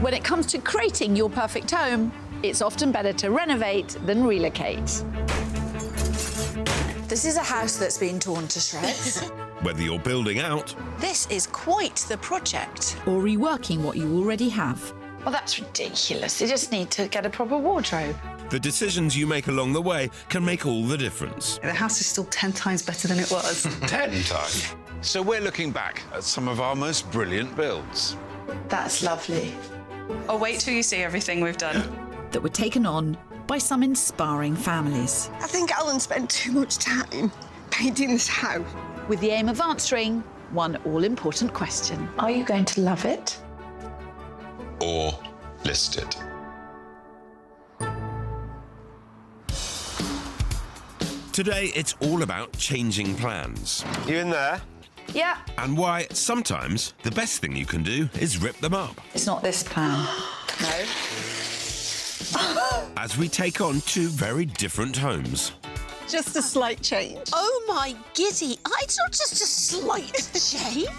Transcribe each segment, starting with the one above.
When it comes to creating your perfect home, it's often better to renovate than relocate. This is a house that's been torn to shreds. Whether you're building out This is quite the project. Or reworking what you already have. Well, that's ridiculous. You just need to get a proper wardrobe. the decisions you make along the way can make all the difference. The house is still 10 times better than it was. 10 times. So we're looking back at some of our most brilliant builds. That's lovely. Oh, wait till you see everything we've done. That were taken on by some inspiring families. I think Alan spent too much time painting this house. With the aim of answering one all-important question. Are you going to love it? Or list it. Today, it's all about changing plans You in there? Yeah. and why sometimes the best thing you can do is rip them up It's not this plan. No. as we take on two very different homes. Just a slight change. Oh my giddy, it's not just a slight change.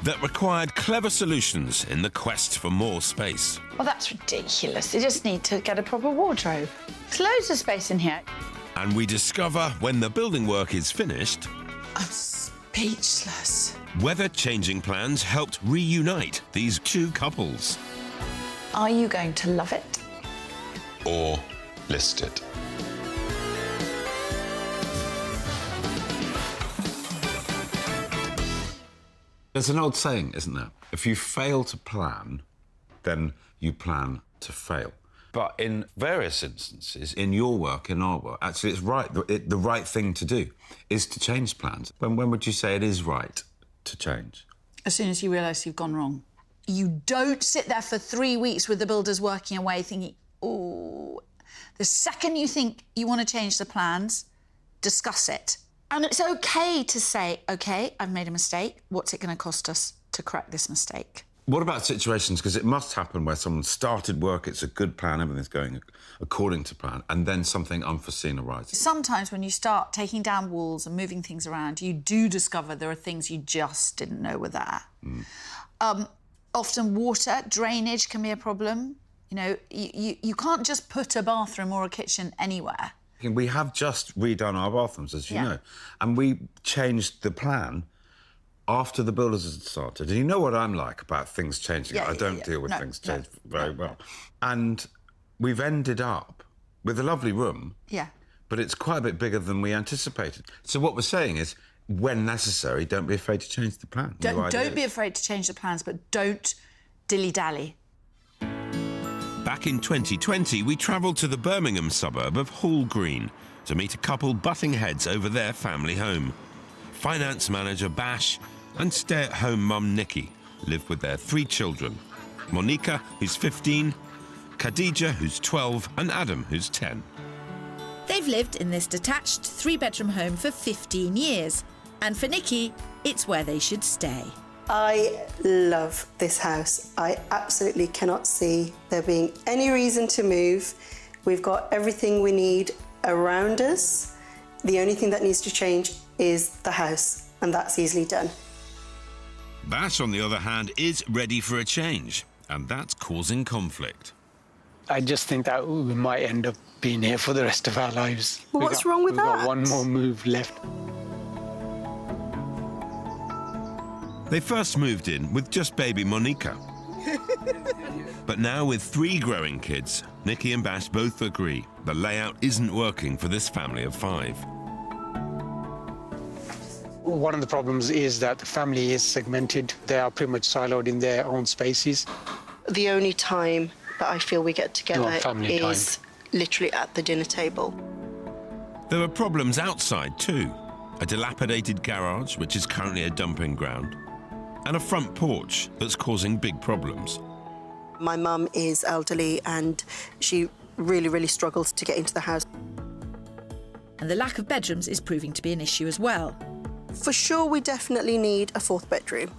That required clever solutions in the quest for more space. Well, that's ridiculous. You just need to get a proper wardrobe. There's loads of space in here. And we discover when the building work is finished, I'm speechless. whether changing plans helped reunite these two couples. Are you going to love it? Or list it. There's an old saying, isn't there? If you fail to plan, then you plan to fail. But in various instances, In your work, in our work, actually, it's right. The right thing to do is to change plans. When would you say it is right to change? As soon as you realise you've gone wrong. You don't sit there for 3 weeks with the builders working away thinking, oh. The second you think you want to change the plans, discuss it. And it's OK to say, OK, I've made a mistake. What's it going to cost us to correct this mistake? What about situations, because it must happen where someone started work, it's a good plan, everything's going according to plan, and then something unforeseen arises? Sometimes when you start taking down walls and moving things around, you do discover there are things you just didn't know were there. Often water, drainage can be a problem. You know, you can't just put a bathroom or a kitchen anywhere. We have just redone our bathrooms, as you Yeah. know, and we changed the plan after the builders had started. And you know what I'm like about things changing. I don't deal with things change very well. And we've ended up with a lovely room, Yeah. but it's quite a bit bigger than we anticipated. So what we're saying is, when necessary, don't be afraid to change the plan. Don't be afraid to change the plans, but don't dilly-dally. Back in 2020, we travelled to the Birmingham suburb of Hall Green to meet a couple butting heads over their family home. Finance manager Bash and stay-at-home mum Nikki live with their 3 children. Monica, who's 15, Khadija, who's 12, and Adam, who's 10. They've lived in this detached 3-bedroom home for 15 years. And for Nikki, it's where they should stay. I love this house. I absolutely cannot see there being any reason to move. We've got everything we need around us. The only thing that needs to change is the house, and that's easily done. Bash, on the other hand, is ready for a change, and that's causing conflict. I just think that we might end up being here for the rest of our lives. Well, what's wrong with we've that? got one more move left. They first moved in with just baby Monica. But now with 3 growing kids, Nikki and Bash both agree the layout isn't working for this family of 5. One of the problems is that the family is segmented. They are pretty much siloed in their own spaces. The only time that I feel we get together family is literally at the dinner table. There are problems outside too. A dilapidated garage, which is currently a dumping ground, and a front porch that's causing big problems. My mum is elderly and she really, really struggles to get into the house. And the lack of bedrooms is proving to be an issue as well. For sure, we definitely need a 4th bedroom.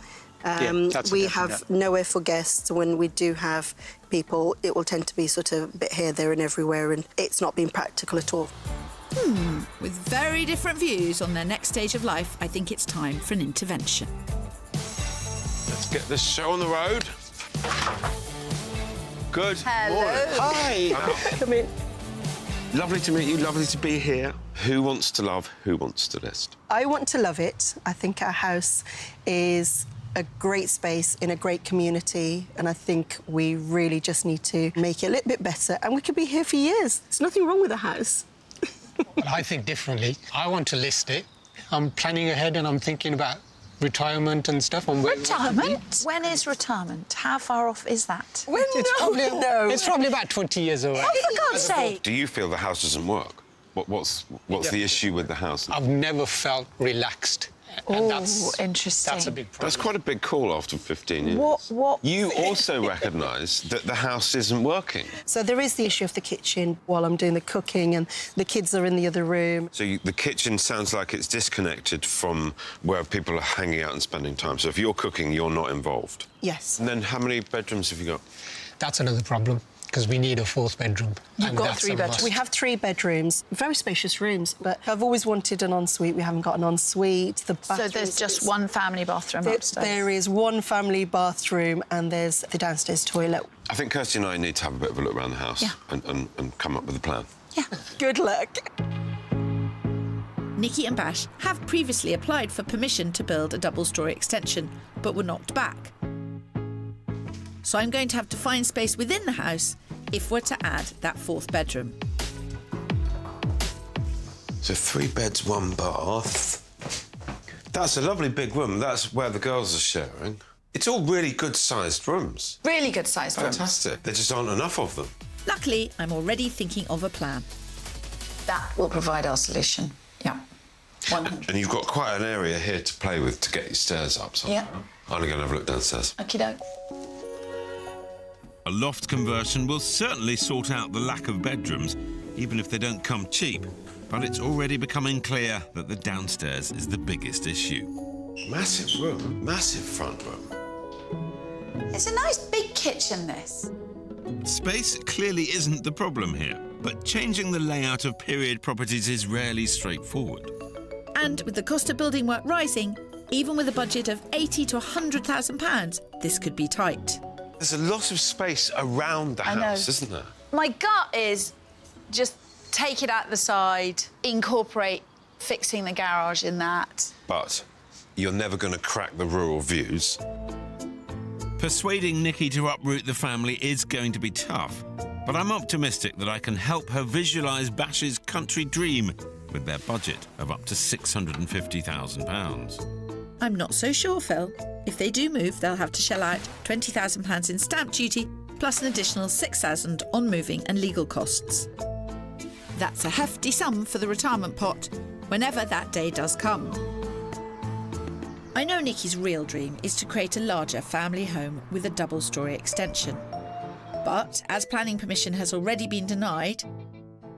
We have nowhere for guests. When we do have people, it will tend to be sort of a bit here, there and everywhere, and it's not been practical at all. With very different views on their next stage of life, I think it's time for an intervention. let's get this show on the road. Good Hello. morning. Hi. Come in. Lovely to meet you, lovely to be here. Who wants to love, who wants to list? I want to love it. I think our house is a great space in a great community, and I think we really just need to make it a little bit better, and we could be here for years. There's nothing wrong with the house. Well, I think differently. I want to list it. I'm planning ahead and I'm thinking about retirement and stuff. Retirement? When is retirement? How far off is that? It's probably about 20 years away. Oh, for God's sake! Do you feel the house doesn't work? What's the issue with the house? I've never felt relaxed. And Interesting. That's a big problem. That's quite a big call after 15 years. What? You also recognise that the house isn't working. So there is the issue of the kitchen while I'm doing the cooking, and the kids are in the other room. So the kitchen sounds like it's disconnected from where people are hanging out and spending time. So if you're cooking, you're not involved. Yes. And then how many bedrooms have you got? That's another problem, because we need a fourth bedroom. You've got 3 bedrooms. We have 3 bedrooms, very spacious rooms, but I've always wanted an ensuite. We haven't got an ensuite. The So there's just one family bathroom upstairs? There is one family bathroom and there's the downstairs toilet. I think Kirsty and I need to have a bit of a look around the house and come up with a plan. Yeah. Good luck. Nikki and Bash have previously applied for permission to build a double-storey extension, but were knocked back. So I'm going to have to find space within the house if we're to add that 4th bedroom. So 3 beds, 1 bath. That's a lovely big room. That's where the girls are sharing. It's all really good-sized rooms. Really good sized room. Fantastic. There just aren't enough of them. Luckily, I'm already thinking of a plan. That will provide our solution. Yeah. 100. And you've got quite an area here to play with to get your stairs up. So Yeah. I'm going to have a look downstairs. Okie doke. A loft conversion will certainly sort out the lack of bedrooms, even if they don't come cheap. But it's already becoming clear that the downstairs is the biggest issue. Massive room, massive front room. It's a nice big kitchen, this. Space clearly isn't the problem here, but changing the layout of period properties is rarely straightforward. And with the cost of building work rising, even with a budget of £80,000 to £100,000, this could be tight. There's a lot of space around the house, isn't there? My gut is just take it out the side, incorporate fixing the garage in that. But you're never going to crack the rural views. Persuading Nikki to uproot the family is going to be tough, but I'm optimistic that I can help her visualise Bash's country dream with their budget of up to £650,000. I'm not so sure, Phil. If they do move, they'll have to shell out £20,000 in stamp duty, plus an additional £6,000 on moving and legal costs. That's a hefty sum for the retirement pot, whenever that day does come. I know Nikki's real dream is to create a larger family home with a double-storey extension. But as planning permission has already been denied,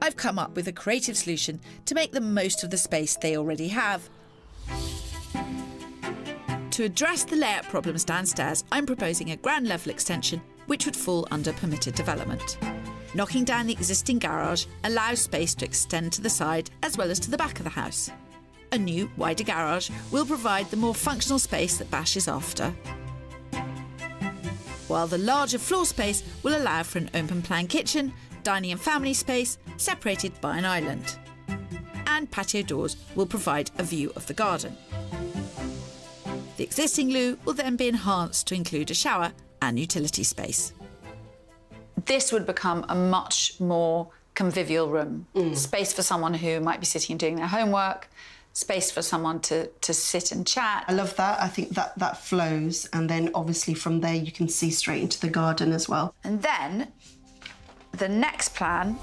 I've come up with a creative solution to make the most of the space they already have. To address the layout problems downstairs, I'm proposing a ground level extension which would fall under permitted development. Knocking down the existing garage allows space to extend to the side as well as to the back of the house. A new, wider garage will provide the more functional space that Bash is after, while the larger floor space will allow for an open-plan kitchen, dining and family space separated by an island. And patio doors will provide a view of the garden. The existing loo will then be enhanced to include a shower and utility space. This would become a much more convivial room. Space for someone who might be sitting and doing their homework, space for someone to sit and chat. I love that. I think that flows, and then obviously from there you can see straight into the garden as well. And then the next plan.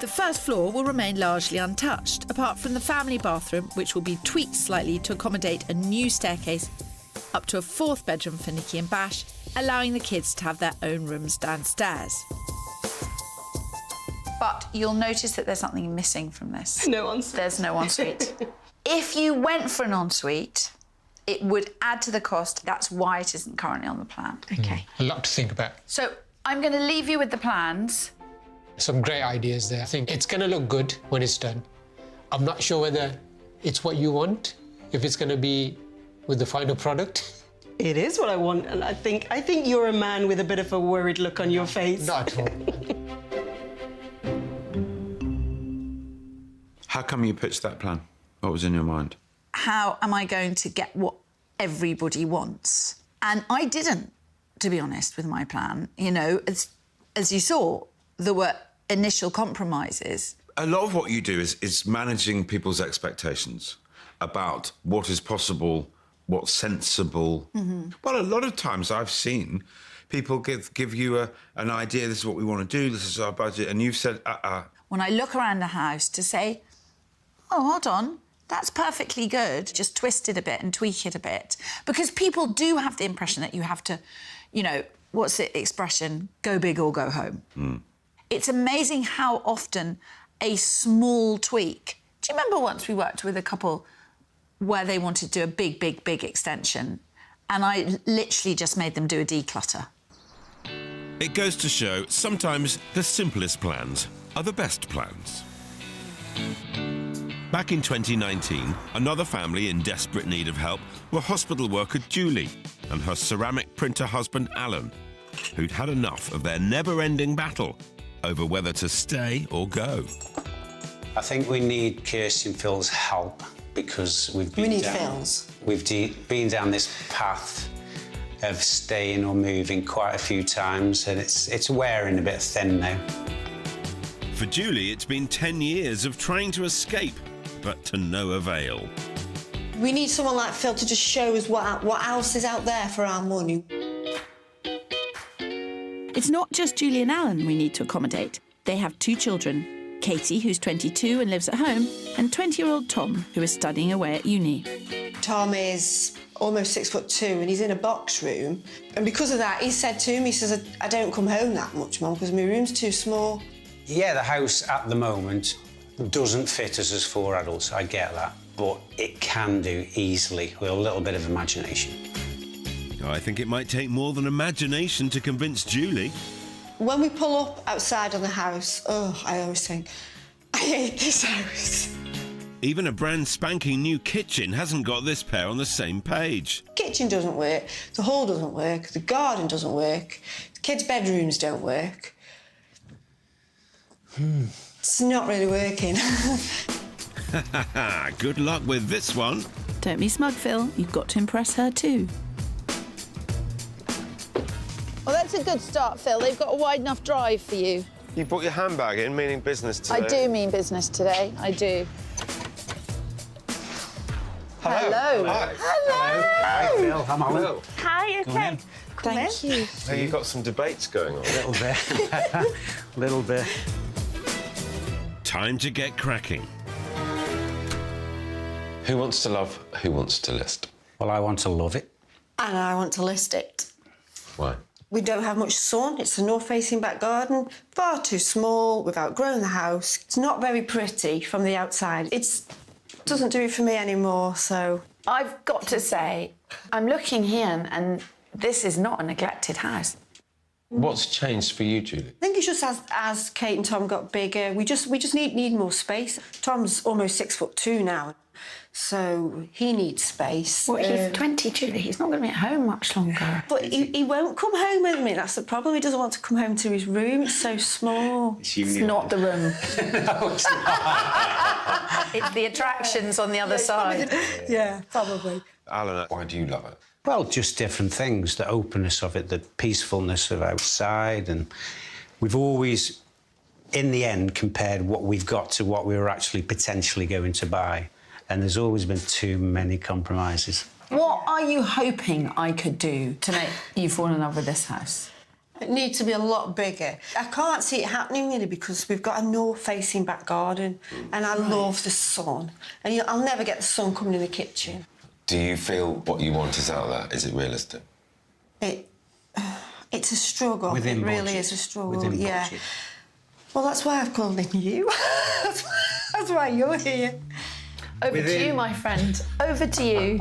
The first floor will remain largely untouched, apart from the family bathroom, which will be tweaked slightly to accommodate a new staircase up to a 4th bedroom for Nikki and Bash, allowing the kids to have their own rooms downstairs. But you'll notice that there's something missing from this. No ensuite. There's no ensuite. If you went for an ensuite, it would add to the cost. That's why it isn't currently on the plan. Okay. A lot to think about. So I'm going to leave you with the plans. Some great ideas there. I think it's going to look good when it's done. I'm not sure whether it's what you want, if it's going to be with the final product. It is what I want, and I think you're a man with a bit of a worried look on your face. Not at all. How come you pitched that plan? What was in your mind? How am I going to get what everybody wants? And I didn't, to be honest, with my plan. You know, as you saw, there were initial compromises. A lot of what you do is managing people's expectations about what is possible, what's sensible. Mm-hmm. Well, a lot of times I've seen people give you an idea, this is what we want to do, this is our budget, and you've said, When I look around the house to say, oh, hold on, that's perfectly good, just twist it a bit and tweak it a bit. Because people do have the impression that you have to, you know, what's the expression? Go big or go home. Mm. It's amazing how often a small tweak... Do you remember once we worked with a couple where they wanted to do a big, big, big extension, and I literally just made them do a declutter? It goes to show sometimes the simplest plans are the best plans. Back in 2019, another family in desperate need of help were hospital worker Julie and her ceramic printer husband Alan, who'd had enough of their never-ending battle over whether to stay or go. I think we need Kirsty and Phil's help because we've been been down this path of staying or moving quite a few times, and it's wearing a bit thin now. For Julie, it's been 10 years of trying to escape, but to no avail. We need someone like Phil to just show us what else is out there for our money. It's not just Julie and Alan we need to accommodate. They have 2 children, Katie, who's 22 and lives at home, and 20-year-old Tom, who is studying away at uni. Tom is almost 6'2" and he's in a box room. And because of that, he said to me, he says, I don't come home that much, Mum, because my room's too small. Yeah, the house at the moment doesn't fit us as 4 adults, I get that, but it can do easily with a little bit of imagination. I think it might take more than imagination to convince Julie. When we pull up outside on the house, I always think, I hate this house. Even a brand spanking new kitchen hasn't got this pair on the same page. The kitchen doesn't work, the hall doesn't work, the garden doesn't work, the kids' bedrooms don't work. It's not really working. Good luck with this one. Don't be smug, Phil. You've got to impress her too. Well, that's a good start, Phil. They've got a wide enough drive for you. You brought your handbag in, meaning business today. I do mean business today. I do. Hello. Hello. Hi. Hi, Phil. I'm on. Hello. Hi, okay. Thank you. So you've got some debates going on. A little bit. Little bit. Time to get cracking. Who wants to love, who wants to list? Well, I want to love it. And I want to list it. Why? We don't have much sun. It's a north-facing back garden, far too small. We've outgrown the house. It's not very pretty from the outside. It doesn't do it for me anymore, so... I've got to say, I'm looking here and this is not a neglected house. What's changed for you, Julie? I think it's just as Kate and Tom got bigger, we just need more space. Tom's almost 6'2" now, so he needs space. Well, he's 22, he's not going to be at home much longer. But he won't come home with me, that's the problem. He doesn't want to come home to his room, it's so small. It's not the room. No, it's not. It's the attractions on the other side. Yeah, probably. Alan, why do you love it? Well, just different things, the openness of it, the peacefulness of outside, and we've always, in the end, compared what we've got to what we were actually potentially going to buy, and there's always been too many compromises. What are you hoping I could do to make you fall in love with this house? It needs to be a lot bigger. I can't see it happening really because we've got a north-facing back garden and I love the sun. And I'll never get the sun coming in the kitchen. Do you feel what you want is out there? Is it realistic? It's a struggle. Within it really budget. is a struggle, Within yeah. budget. Well, that's why I've called in you. That's why you're here. Over to you, my friend. Over to you.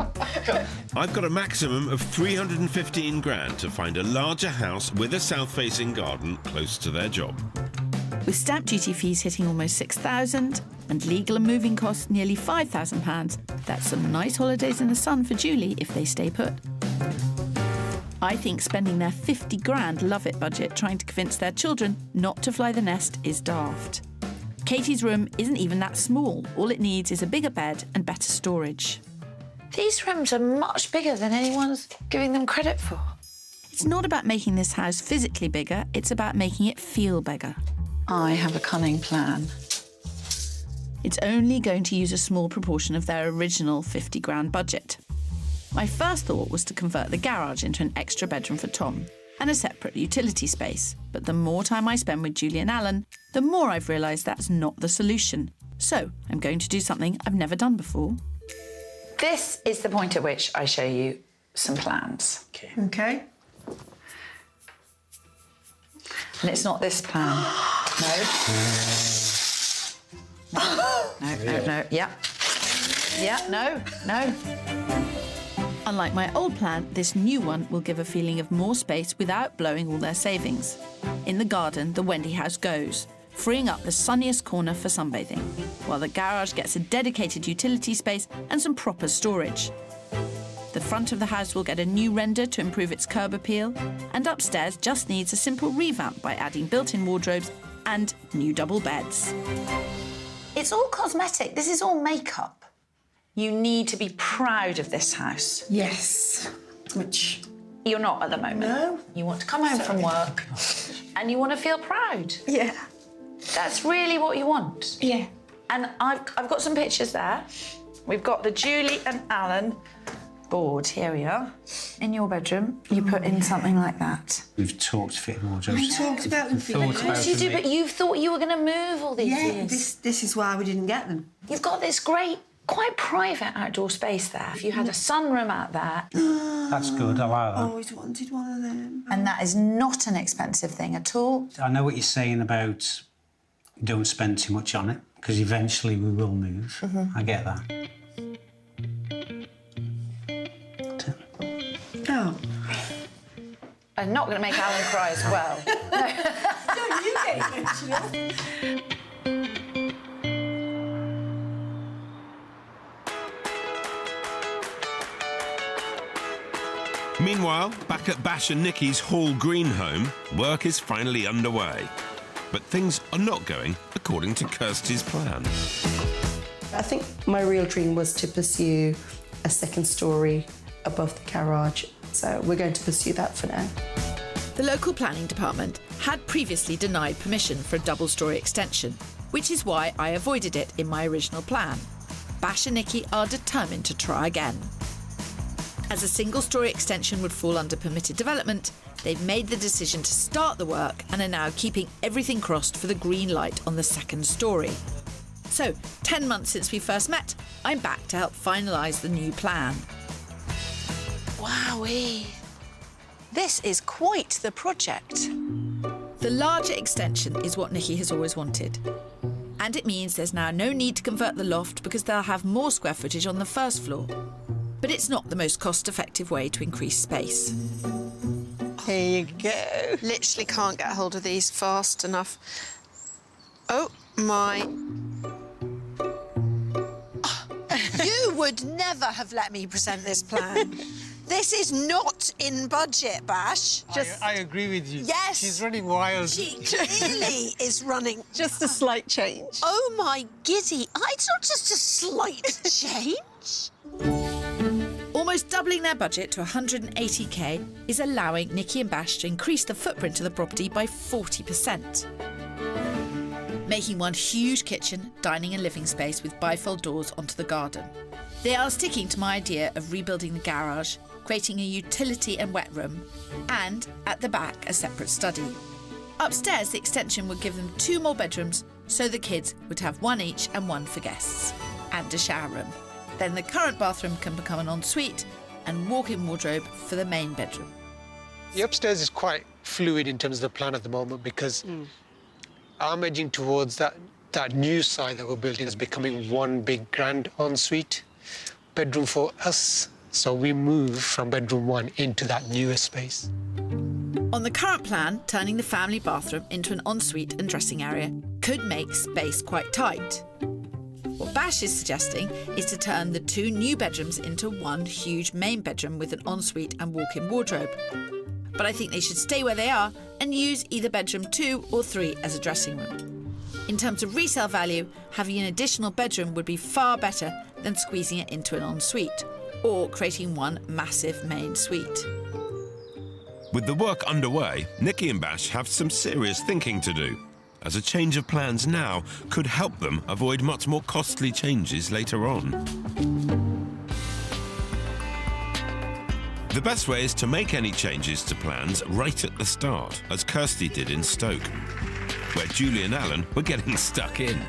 I've got a maximum of 315 grand to find a larger house with a south-facing garden close to their job. With stamp duty fees hitting almost £6,000 and legal and moving costs nearly £5,000, that's some nice holidays in the sun for Julie if they stay put. I think spending their 50 grand love-it budget trying to convince their children not to fly the nest is daft. Katie's room isn't even that small. All it needs is a bigger bed and better storage. These rooms are much bigger than anyone's giving them credit for. It's not about making this house physically bigger, it's about making it feel bigger. I have a cunning plan. It's only going to use a small proportion of their original 50 grand budget. My first thought was to convert the garage into an extra bedroom for Tom and a separate utility space. But the more time I spend with Julie and Alan, the more I've realised that's not the solution. So I'm going to do something I've never done before. This is the point at which I show you some plans. Okay. And it's not this plan. No. Yeah. Yeah, no. Unlike my old plan, this new one will give a feeling of more space without blowing all their savings. In the garden, the Wendy house goes, freeing up the sunniest corner for sunbathing, while the garage gets a dedicated utility space and some proper storage. The front of the house will get a new render to improve its curb appeal, and upstairs just needs a simple revamp by adding built-in wardrobes and new double beds. It's all cosmetic. This is all makeup. You need to be proud of this house. Yes. Which... You're not at the moment. No. You want to come home from work and you want to feel proud. Yeah. That's really what you want. Yeah. And I've got some pictures there. We've got the Julie and Alan board. Here we are. In your bedroom, you put in something like that. We've talked fitting wardrobes. We talked about them. Of course you do, but you thought you were going to move all these years. This is why we didn't get them. You've got this great, quite private outdoor space there. If you had a sunroom out there... That's good, I like that. Always wanted one of them. And that is not an expensive thing at all. I know what you're saying about don't spend too much on it, because eventually we will move. I get that. Oh. I'm not going to make Alan cry as well. No, you get emotional. Meanwhile, back at Bash and Nikki's Hall Green home, work is finally underway. But things are not going according to Kirsty's plan. I think my real dream was to pursue a second story above the garage, so we're going to pursue that for now. The local planning department had previously denied permission for a double-storey extension, which is why I avoided it in my original plan. Bash and Nikki are determined to try again. As a single-storey extension would fall under permitted development, they've made the decision to start the work and are now keeping everything crossed for the green light on the second storey. So, 10 months since we first met, I'm back to help finalise the new plan. Wowee. This is quite the project. The larger extension is what Nikki has always wanted. And it means there's now no need to convert the loft because they'll have more square footage on the first floor. But it's not the most cost-effective way to increase space. Here you go. Literally can't get hold of these fast enough. Oh, my... You would never have let me present this plan. This is not in budget, Bash. I agree with you. Yes. She's running wild. She clearly is running. Just a slight change. Oh, my giddy. It's not just a slight change. Almost doubling their budget to 180k is allowing Nikki and Bash to increase the footprint of the property by 40%. Making one huge kitchen, dining and living space with bifold doors onto the garden. They are sticking to my idea of rebuilding the garage, creating a utility and wet room, and, at the back, a separate study. Upstairs, the extension would give them 2 more bedrooms, so the kids would have 1 each and 1 for guests, and a shower room. Then the current bathroom can become an ensuite and walk-in wardrobe for the main bedroom. The upstairs is quite fluid in terms of the plan at the moment because I'm edging towards that new side that we're building as becoming one big grand ensuite bedroom for us. So we move from bedroom 1 into that newer space. On the current plan, turning the family bathroom into an ensuite and dressing area could make space quite tight. What Bash is suggesting is to turn the 2 new bedrooms into one huge main bedroom with an ensuite and walk-in wardrobe. But I think they should stay where they are and use either bedroom 2 or 3 as a dressing room. In terms of resale value, having an additional bedroom would be far better than squeezing it into an ensuite or creating one massive main suite. With the work underway, Nikki and Bash have some serious thinking to do, as a change of plans now could help them avoid much more costly changes later on. The best way is to make any changes to plans right at the start, as Kirsty did in Stoke, where Julie and Alan were getting stuck in.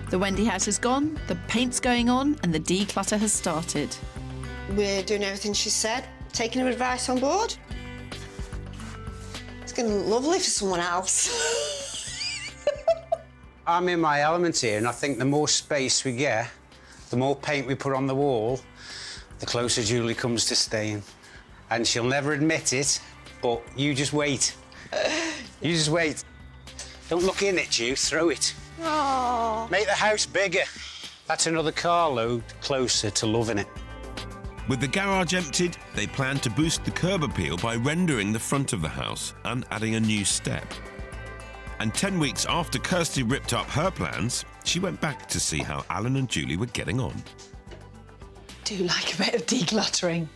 The Wendy house is gone, the paint's going on, and the declutter has started. We're doing everything she said, taking her advice on board. It's going to look lovely for someone else. I'm in my element here, and I think the more space we get, the more paint we put on the wall, the closer Julie comes to staying. And she'll never admit it, but you just wait. You just wait. Don't look in it, you, throw it. Aww. Make the house bigger. That's another carload closer to loving it. With the garage emptied, they plan to boost the curb appeal by rendering the front of the house and adding a new step. And 10 weeks after Kirsty ripped up her plans, she went back to see how Alan and Julie were getting on. Do like a bit of decluttering.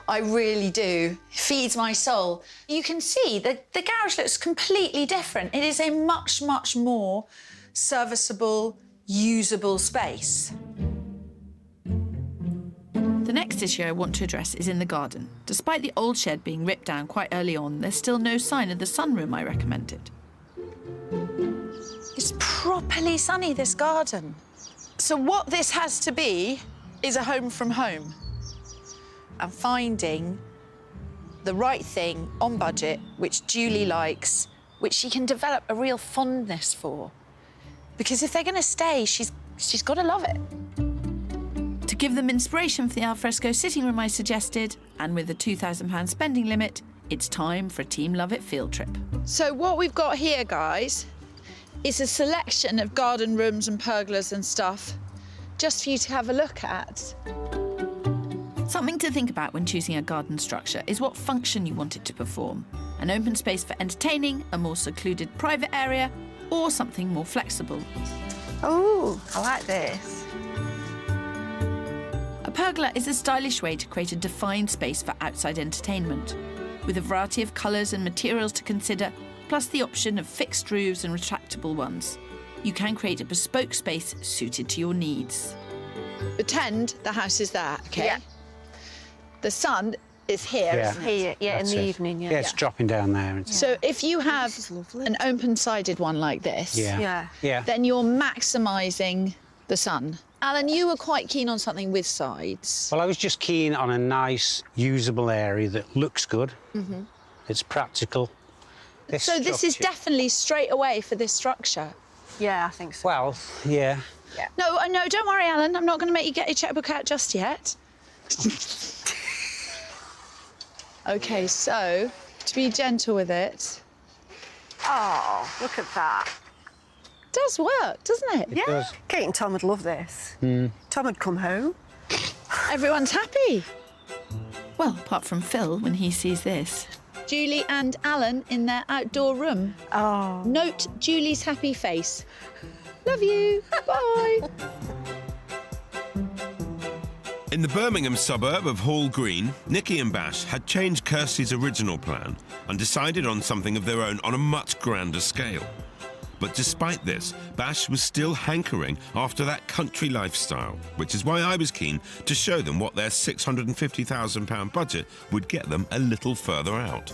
I really do. It feeds my soul. You can see that the garage looks completely different. It is a much, much more serviceable, usable space. The next issue I want to address is in the garden. Despite the old shed being ripped down quite early on, there's still no sign of the sunroom I recommended. It's properly sunny, this garden. So what this has to be is a home from home. And finding the right thing on budget, which Julie likes, which she can develop a real fondness for. Because if they're going to stay, she's got to love it. To give them inspiration for the alfresco sitting room I suggested, and with a £2,000 spending limit, it's time for a Team Love It field trip. So what we've got here, guys, is a selection of garden rooms and pergolas and stuff, just for you to have a look at. Something to think about when choosing a garden structure is what function you want it to perform. An open space for entertaining, a more secluded private area, or something more flexible. Oh, I like this. A pergola is a stylish way to create a defined space for outside entertainment, with a variety of colours and materials to consider, plus the option of fixed roofs and retractable ones. You can create a bespoke space suited to your needs. Pretend the house is there, OK? Yeah. The sun is here, Yeah. isn't it? Here, yeah, That's in the it. evening, yeah. Yeah, it's dropping down there. So if you have an open-sided one like this, Yeah. then you're maximising the sun. Alan, you were quite keen on something with sides. Well, I was just keen on a nice, usable area that looks good. Mm-hmm. It's practical. So this is definitely straight away for this structure. Yeah, I think so. Well, yeah. No, don't worry, Alan. I'm not going to make you get your checkbook out just yet. OK, so, to be gentle with it... Oh, look at that. It does work, doesn't it? It does. Kate and Tom would love this. Tom would come home. Everyone's happy. Well, apart from Phil when he sees this. Julie and Alan in their outdoor room. Oh. Note Julie's happy face. Love you. Bye. In the Birmingham suburb of Hall Green, Nikki and Bash had changed Kirsty's original plan and decided on something of their own on a much grander scale. But despite this, Bash was still hankering after that country lifestyle, which is why I was keen to show them what their £650,000 budget would get them a little further out.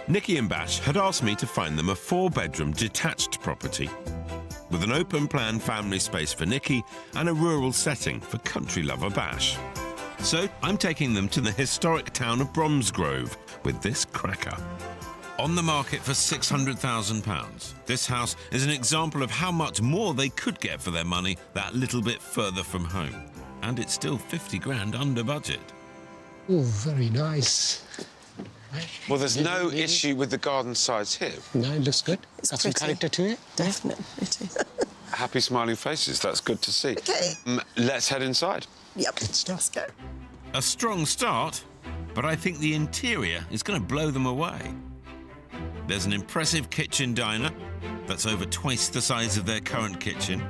Nikki and Bash had asked me to find them a 4-bedroom detached property with an open-plan family space for Nikki and a rural setting for country lover Bash. So I'm taking them to the historic town of Bromsgrove with this cracker. On the market for £600,000, this house is an example of how much more they could get for their money that little bit further from home. And it's still 50 grand under budget. Oh, very nice. Well, there's no issue with the garden size here. No, it looks good. It's Got some pretty. character to it. Definitely pretty. Happy, smiling faces. That's good to see. Okay. Let's head inside. Yep. Let's go. A strong start, but I think the interior is going to blow them away. There's an impressive kitchen diner that's over twice the size of their current kitchen.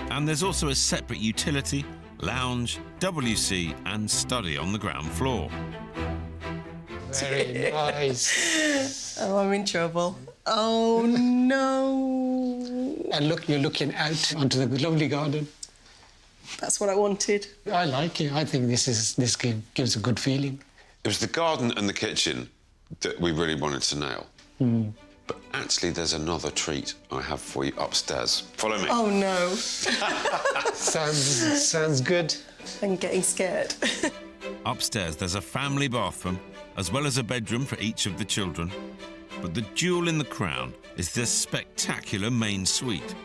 And there's also a separate utility, lounge, WC and study on the ground floor. Very nice. Oh, I'm in trouble. Oh, no. And look, you're looking out onto the lovely garden. That's what I wanted. I like it. I think this gives a good feeling. It was the garden and the kitchen that we really wanted to nail. But actually, there's another treat I have for you upstairs. Follow me. Oh, no. Sounds good. I'm getting scared. Upstairs, there's a family bathroom, as well as a bedroom for each of the children. But the jewel in the crown is this spectacular main suite,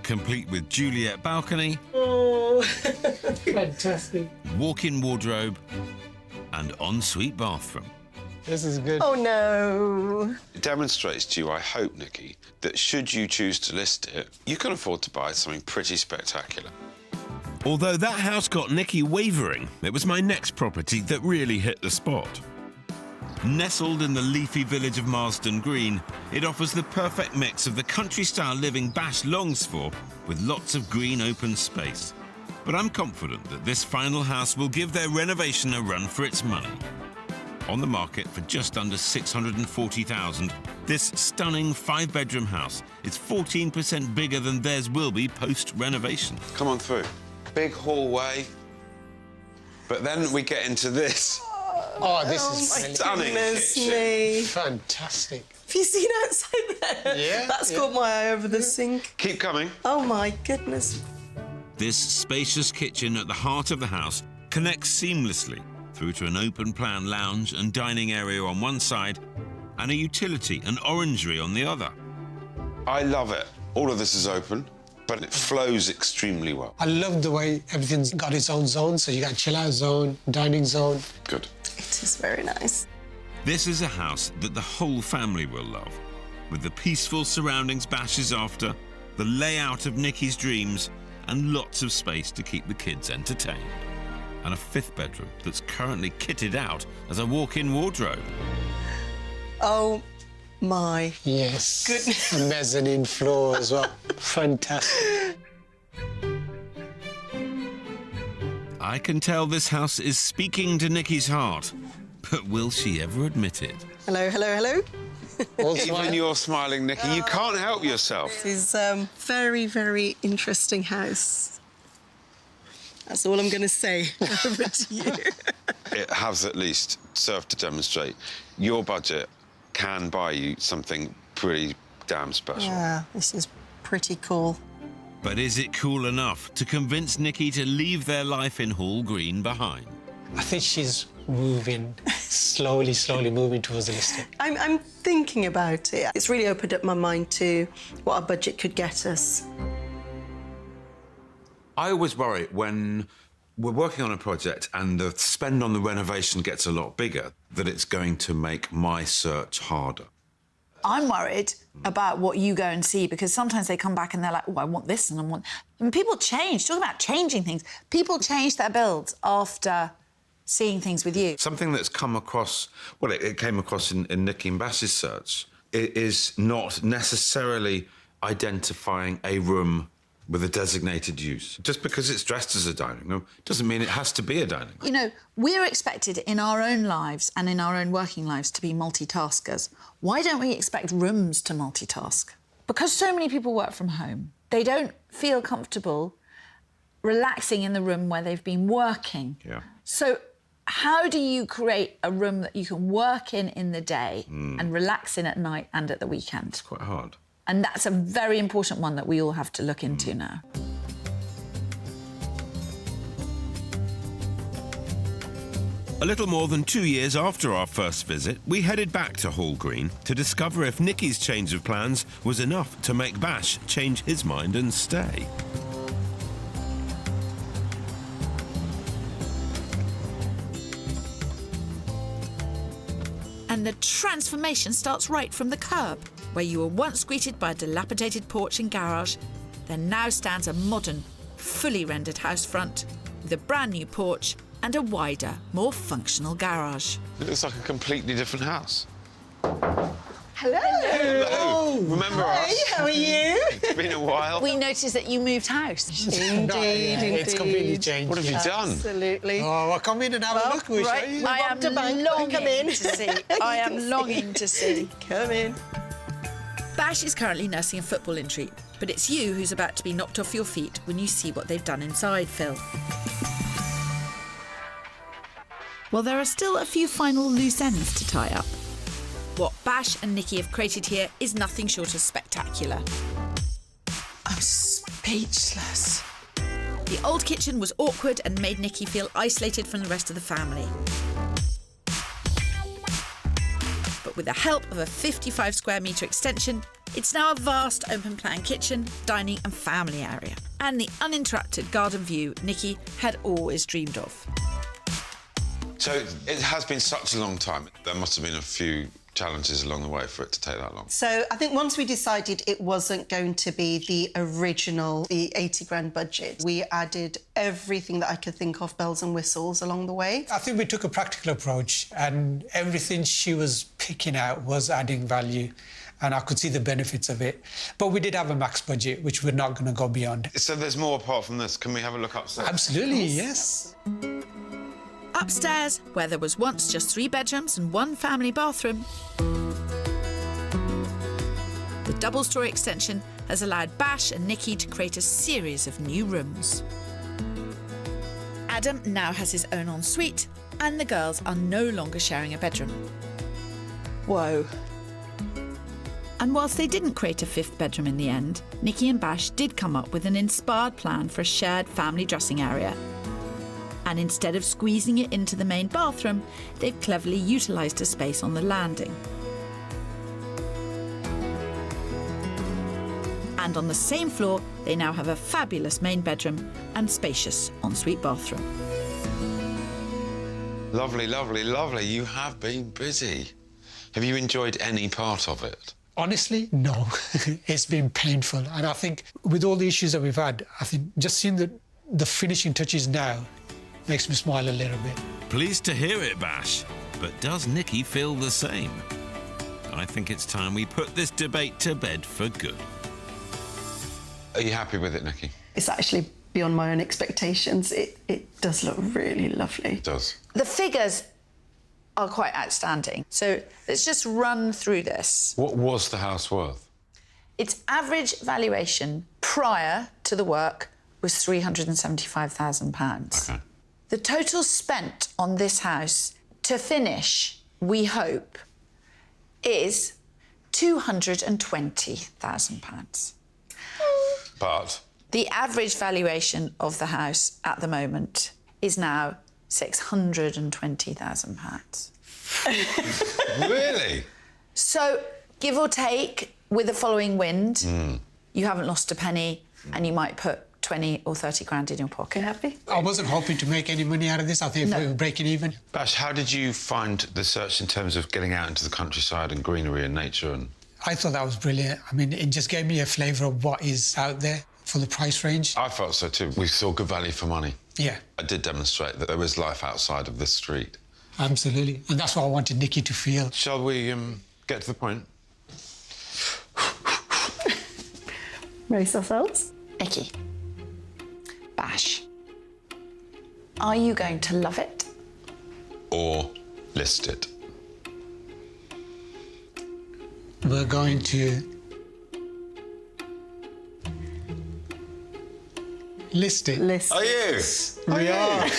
complete with Juliet balcony, Oh. Fantastic. walk-in wardrobe, and ensuite bathroom. This is good. Oh, no. It demonstrates to you, I hope, Nikki, that should you choose to list it, you can afford to buy something pretty spectacular. Although that house got Nikki wavering, it was my next property that really hit the spot. Nestled in the leafy village of Marsden Green, it offers the perfect mix of the country-style living Bash longs for, with lots of green open space. But I'm confident that this final house will give their renovation a run for its money. On the market for just under $640,000, this stunning 5-bedroom house is 14% bigger than theirs will be post-renovation. Come on through. Big hallway. But then we get into this. Oh, this is stunning. Goodness kitchen. me. fantastic. Have you seen outside there? Yeah, That's yeah. caught my eye over the sink. Keep coming. Oh, my goodness. This spacious kitchen at the heart of the house connects seamlessly through to an open-plan lounge and dining area on one side and a utility and orangery on the other. I love it. All of this is open, but it flows extremely well. I love the way everything's got its own zone. So you got chill-out zone, dining zone. Good. It is very nice. This is a house that the whole family will love, with the peaceful surroundings Bash is after, the layout of Nikki's dreams, and lots of space to keep the kids entertained. And a 5th bedroom that's currently kitted out as a walk-in wardrobe. Oh, my. Yes. Goodness. A mezzanine floor as well. Fantastic. I can tell this house is speaking to Nikki's heart, but will she ever admit it? Hello, hello, hello. Even you're smiling, Nikki. You can't help yourself. This is very, very interesting house. That's all I'm going to say. Over to you. It has at least served to demonstrate your budget can buy you something pretty damn special. Yeah, this is pretty cool. But is it cool enough to convince Nikki to leave their life in Hall Green behind? I think she's moving, slowly moving towards the listing. I'm thinking about it. It's really opened up my mind to what our budget could get us. I always worry when we're working on a project and the spend on the renovation gets a lot bigger, that it's going to make my search harder. I'm worried about what you go and see, because sometimes they come back and they're like, oh, I want this and I want... I mean, people change. Talk about changing things. People change their builds after seeing things with you. Something that's come across, well, it came across in Nikki and Bash's search, it is not necessarily identifying a room with a designated use. Just because it's dressed as a dining room doesn't mean it has to be a dining room. You know, we're expected in our own lives and in our own working lives to be multitaskers. Why don't we expect rooms to multitask? Because so many people work from home, they don't feel comfortable relaxing in the room where they've been working. Yeah. So how do you create a room that you can work in the day and relax in at night and at the weekend? It's quite hard. And that's a very important one that we all have to look into now. A little more than 2 years after our first visit, we headed back to Hall Green to discover if Nikki's change of plans was enough to make Bash change his mind and stay. the transformation starts right from the curb. Where you were once greeted by a dilapidated porch and garage, there now stands a modern, fully rendered house front with a brand new porch and a wider, more functional garage. It looks like a completely different house. Hello. Hello. Remember us? How are you? It's been a while. We noticed that you moved house. Indeed. It's completely changed. What have you done? Absolutely. Oh, well, come in and have a look. We'll show you. I am longing to see. I am longing to see. Come in. Bash is currently nursing a football injury, but it's you who's about to be knocked off your feet when you see what they've done inside, Phil. Well, there are still a few final loose ends to tie up. What Bash and Nikki have created here is nothing short of spectacular. I'm speechless. The old kitchen was awkward and made Nikki feel isolated from the rest of the family. But with the help of a 55 square metre extension, it's now a vast open-plan kitchen, dining and family area. And the uninterrupted garden view Nikki had always dreamed of. So it has been such a long time. There must have been a few challenges along the way for it to take that long. So I think once we decided it wasn't going to be the original, the 80 grand budget, we added everything that I could think of, bells and whistles, along the way. I think we took a practical approach, and everything she was picking out was adding value, and I could see the benefits of it. But we did have a max budget, which we're not going to go beyond. So there's more apart from this. Can we have a look upstairs? Absolutely, yes. Upstairs, where there was once just 3 bedrooms and 1 family bathroom, the double-storey extension has allowed Bash and Nikki to create a series of new rooms. Adam now has his own ensuite, and the girls are no longer sharing a bedroom. Whoa. And whilst they didn't create a 5th bedroom in the end, Nikki and Bash did come up with an inspired plan for a shared family dressing area. And instead of squeezing it into the main bathroom, they've cleverly utilised a space on the landing. And on the same floor, they now have a fabulous main bedroom and spacious ensuite bathroom. Lovely, lovely, lovely. You have been busy. Have you enjoyed any part of it? Honestly, no. It's been painful. And I think with all the issues that we've had, I think just seeing the finishing touches now makes me smile a little bit. Pleased to hear it, Bash. But does Nikki feel the same? I think it's time we put this debate to bed for good. Are you happy with it, Nikki? It's actually beyond my own expectations. It does look really lovely. It does. The figures are quite outstanding. So let's just run through this. What was the house worth? Its average valuation prior to the work was £375,000. Okay. The total spent on this house to finish, we hope, is £220,000. But? The average valuation of the house at the moment is now £620,000. Really? So, give or take, with the following wind, you haven't lost a penny and you might put 20 or 30 grand in your pocket. Happy? I wasn't hoping to make any money out of this. I think we were breaking even. Bash, how did you find the search in terms of getting out into the countryside and greenery and nature? And I thought that was brilliant. I mean, it just gave me a flavour of what is out there for the price range. I felt so too. We saw good value for money. Yeah. I did demonstrate that there was life outside of this street. Absolutely. And that's what I wanted Nikki to feel. Shall we get to the point? Race ourselves. Nikki. Bash. Are you going to love it? Or list it? We're going to list it. List. Are you? We are.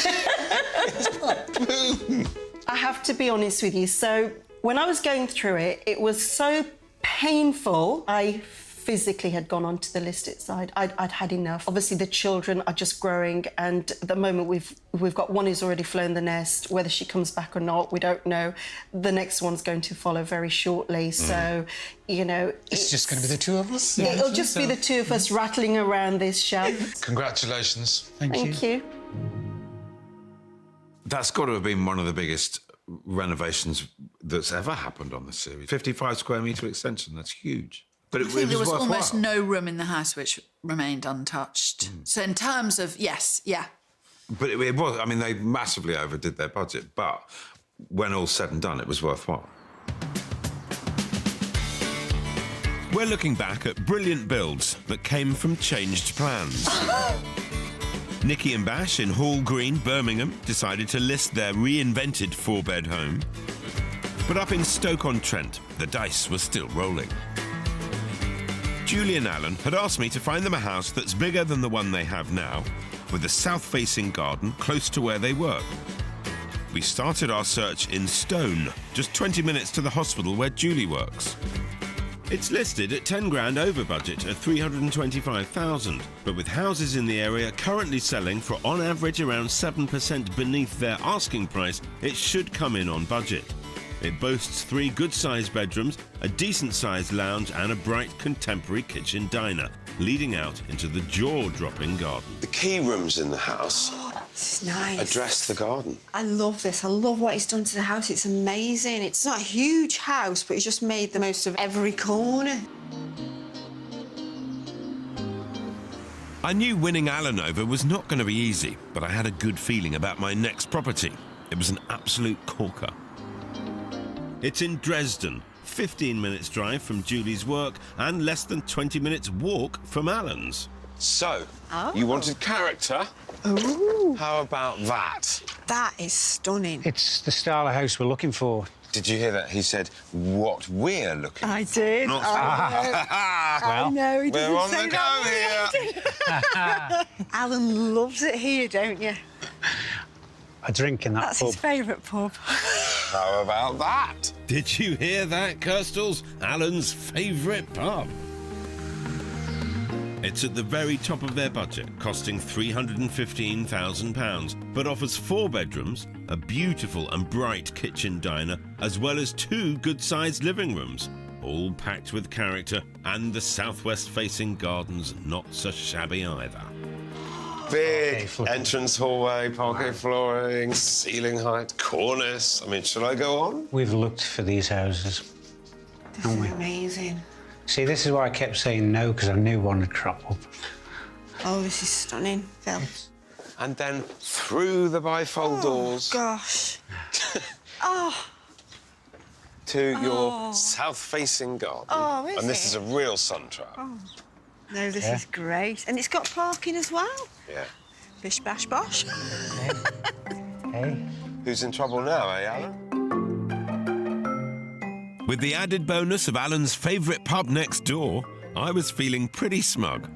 I have to be honest with you. So when I was going through it, it was so painful. I physically had gone onto the listed side. I'd had enough. Obviously, the children are just growing, and at the moment we've got one who's already flown the nest. Whether she comes back or not, we don't know. The next one's going to follow very shortly. So, you know, it's just going to be the two of us. Yeah, it'll just be the two of us rattling around this shaft. Congratulations. Thank you. That's got to have been one of the biggest renovations that's ever happened on the series. 55 square metre extension, that's huge. But I think there was worthwhile. almost no room in the house which remained untouched. So in terms of, yes, yeah. But it was, I mean, they massively overdid their budget, but when all's said and done, it was worthwhile. We're looking back at brilliant builds that came from changed plans. Nikki and Bash in Hall Green, Birmingham, decided to list their reinvented 4-bed home. But up in Stoke-on-Trent, the dice were still rolling. Julie and Alan had asked me to find them a house that's bigger than the one they have now, with a south-facing garden close to where they work. We started our search in Stone, just 20 minutes to the hospital where Julie works. It's listed at 10 grand over budget at 325,000, but with houses in the area currently selling for on average around 7% beneath their asking price, it should come in on budget. It boasts 3 good-sized bedrooms, a decent-sized lounge and a bright contemporary kitchen diner, leading out into the jaw-dropping garden. The key rooms in the house This is nice. address the garden. I love this. I love what he's done to the house. It's amazing. It's not a huge house, but he's just made the most of every corner. I knew winning Alan over was not going to be easy, but I had a good feeling about my next property. It was an absolute corker. It's in Dresden, 15 minutes drive from Julie's work and less than 20 minutes walk from Alan's. So, you wanted character? Ooh. How about that? That is stunning. It's the style of house we're looking for. Did you hear that? He said, what we're looking I did. Not I know. He doesn't we're on say the go that. Alan loves it here, don't you? A drink in that That's pub. his favourite pub. How about that? Did you hear that, Kirstles? Alan's favourite pub. It's at the very top of their budget, costing £315,000, but offers 4 bedrooms, a beautiful and bright kitchen diner, as well as 2 good-sized living rooms, all packed with character, and the southwest-facing garden's not so shabby either. Big entrance hallway, parquet flooring, ceiling height, cornice. I mean, shall I go on? We've looked for these houses. This is amazing. See, this is why I kept saying no, because I knew one would crop up. Oh, this is stunning, Phil. And then through the bifold doors Gosh. to your south-facing garden. Oh, is and this it? is a real sun trap. Oh. No, this is great. And it's got parking as well. Yeah. Bish, bash, bosh. Hey. Who's in trouble now, eh, Alan? With the added bonus of Alan's favourite pub next door, I was feeling pretty smug.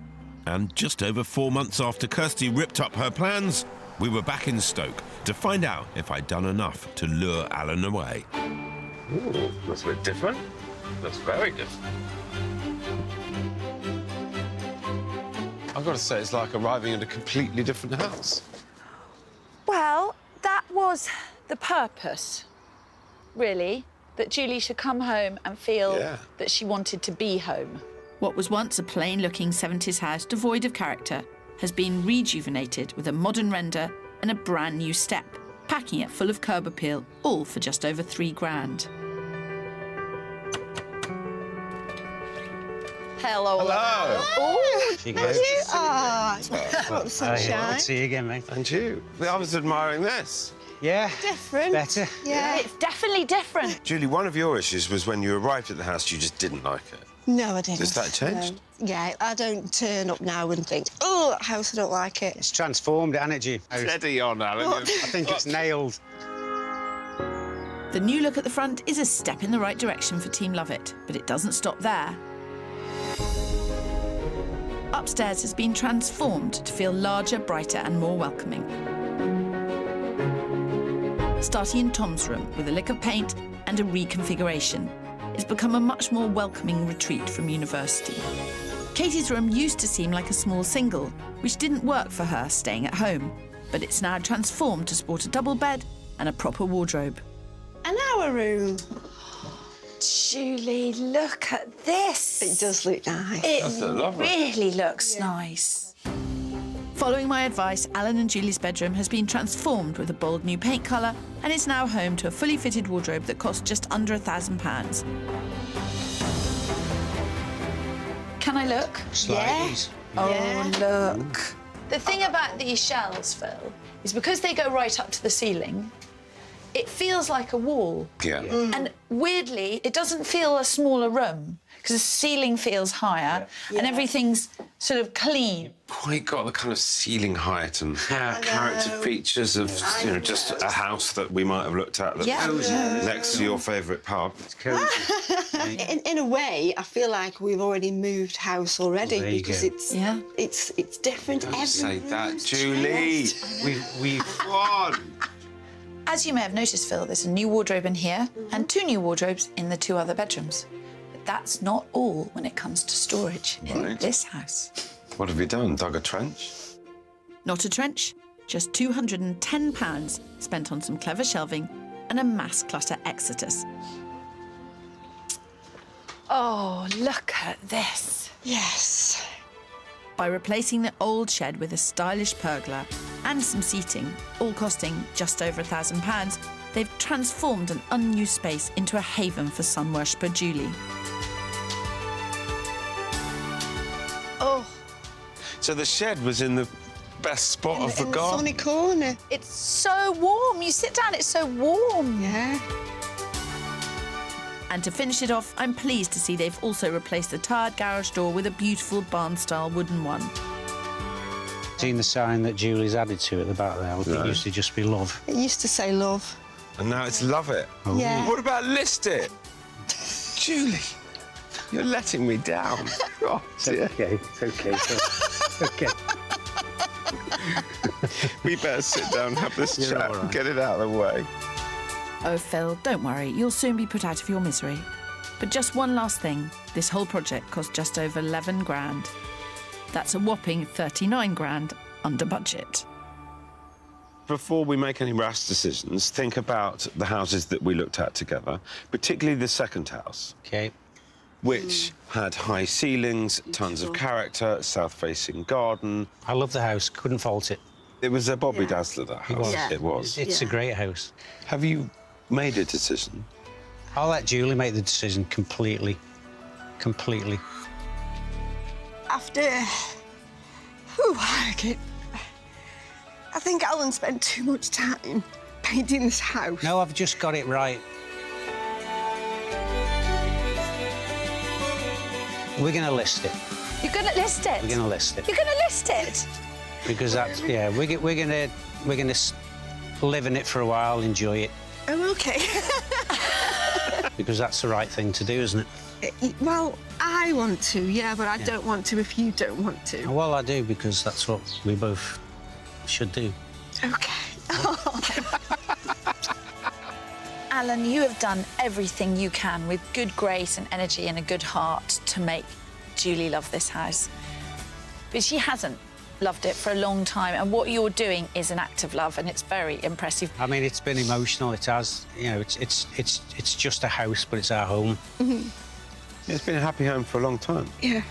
And just over 4 months after Kirsty ripped up her plans, we were back in Stoke to find out if I'd done enough to lure Alan away. Ooh, that's a bit different. That's very different. I've got to say, it's like arriving in a completely different house. Well, that was the purpose, really, that Julie should come home and feel that she wanted to be home. What was once a plain-looking 70s house devoid of character has been rejuvenated with a modern render and a brand new step, packing it full of curb appeal, all for just over 3 grand. Hello. Hello. Oh, She goes. The sunshine. See you again, mate. And you. I was admiring this. Yeah. Different. Better. Yeah. it's definitely different. Julie, one of your issues was when you arrived at the house, you just didn't like it. No, I didn't. Has that changed? No. Yeah, I don't turn up now and think, oh, that house, I don't like it. It's transformed, hasn't it, I Steady on, Alan. think it's nailed. The new look at the front is a step in the right direction for Team Lovett, but it doesn't stop there. Upstairs has been transformed to feel larger, brighter and more welcoming. Starting in Tom's room with a lick of paint and a reconfiguration, it's become a much more welcoming retreat from university. Katie's room used to seem like a small single, which didn't work for her staying at home, but it's now transformed to sport a double bed and a proper wardrobe. And our room. Julie, look at this. It does look nice. It Does look lovely. really looks nice. Following my advice, Alan and Julie's bedroom has been transformed with a bold new paint colour and is now home to a fully fitted wardrobe that cost just under £1,000. Can I look? Slides. Yeah. Oh, look. The thing about these shelves, Phil, is because they go right up to the ceiling, it feels like a wall. Yeah. And weirdly, it doesn't feel a smaller room because the ceiling feels higher and everything's sort of clean. Quite got the kind of ceiling height and character features of just a house that we might have looked at that's next to your favourite pub. It's cozy. In a way, I feel like we've already moved house already because it's different. Don't say that, Julie. We've won. As you may have noticed, Phil, there's a new wardrobe in here and 2 new wardrobes in the 2 other bedrooms. But that's not all when it comes to storage in this house. What have you done? Dug a trench? Not a trench, just £210 spent on some clever shelving and a mass clutter exodus. Oh, look at this. Yes. By replacing the old shed with a stylish pergola and some seating, all costing just over £1,000, they've transformed an unused space into a haven for sun worshipper Julie. Oh. So the shed was in the best spot of the garden. Sunny corner. It's so warm. You sit down, it's so warm. Yeah. And to finish it off, I'm pleased to see they've also replaced the tired garage door with a beautiful barn-style wooden one. Seen the sign that Julie's added to at the back there? It used to just be love. It used to say love. And now it's love it. Oh. Yeah. What about list it? Julie, you're letting me down. Oh, dear. It's okay. It's okay. We better sit down and have this chat and get it out of the way. Oh, Phil, don't worry. You'll soon be put out of your misery. But just one last thing. This whole project cost just over 11 grand. That's a whopping 39 grand under budget. Before we make any rash decisions, think about the houses that we looked at together, particularly the second house. OK. Which had high ceilings, tons of character, south-facing garden. I love the house. Couldn't fault it. It was a Bobby Dazzler, that house. It was. It's a great house. Have you made a decision? I'll let Julie make the decision completely. Completely. After... I think Alan spent too much time painting this house. No, I've just got it right. We're going to list it. You're going to list it? We're going to list it. You're going to list it? Because that's, we're going to live in it for a while, enjoy it. Oh, OK. Because that's the right thing to do, isn't it? Well, I want to, but I don't want to if you don't want to. Well, I do, because that's what we both should do. OK. Alan, you have done everything you can with good grace and energy and a good heart to make Julie love this house. But she hasn't loved it for a long time, and what you're doing is an act of love, and it's very impressive. I mean, it's been emotional. It has, it's just a house, but it's our home. Mm-hmm. It's been a happy home for a long time. Yeah.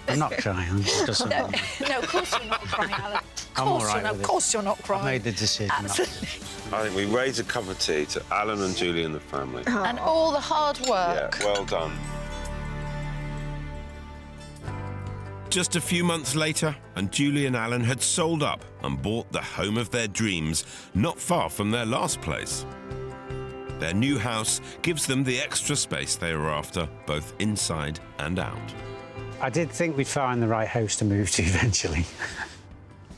I'm not crying. It doesn't matter. No, of course you're not crying, Alan. I'm all right with it. Of course you're not crying. I made the decision. Absolutely. I think we raise a cup of tea to Alan and Julie and the family. And all the hard work. Yeah, well done. Just a few months later, and Julie and Alan had sold up and bought the home of their dreams, not far from their last place. Their new house gives them the extra space they were after, both inside and out. I did think we'd find the right house to move to eventually.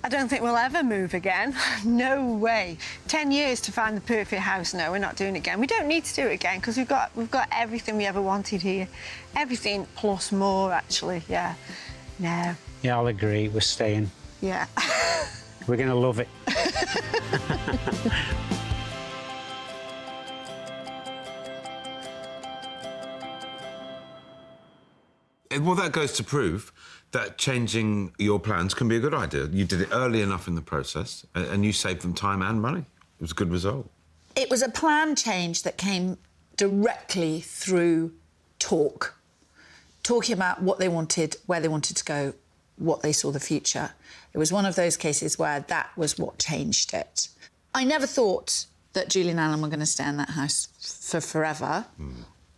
I don't think we'll ever move again. No way. 10 years to find the perfect house. No, we're not doing it again. We don't need to do it again because we've got everything we ever wanted here. Everything plus more, actually. Yeah. No. Yeah, I'll agree. We're staying. Yeah. We're going to love it. Well, that goes to prove that changing your plans can be a good idea. You did it early enough in the process, and you saved them time and money. It was a good result. It was a plan change that came directly through talking about what they wanted, where they wanted to go, what they saw the future. It was one of those cases where that was what changed it. I never thought that Julie and Alan were going to stay in that house for forever,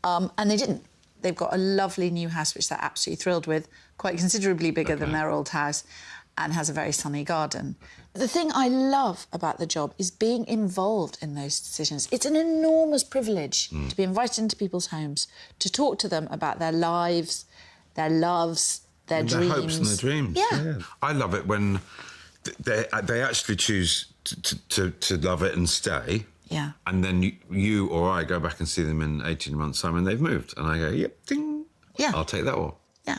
and they didn't. They've got a lovely new house, which they're absolutely thrilled with, quite considerably bigger than their old house, and has a very sunny garden. The thing I love about the job is being involved in those decisions. It's an enormous privilege to be invited into people's homes, to talk to them about their lives, their loves, their dreams. Their hopes and their dreams. Yeah. I love it when they actually choose to love it and stay. Yeah. And then you or I go back and see them in 18 months' time and they've moved. And I go, yep, ding. Yeah. I'll take that one. Yeah.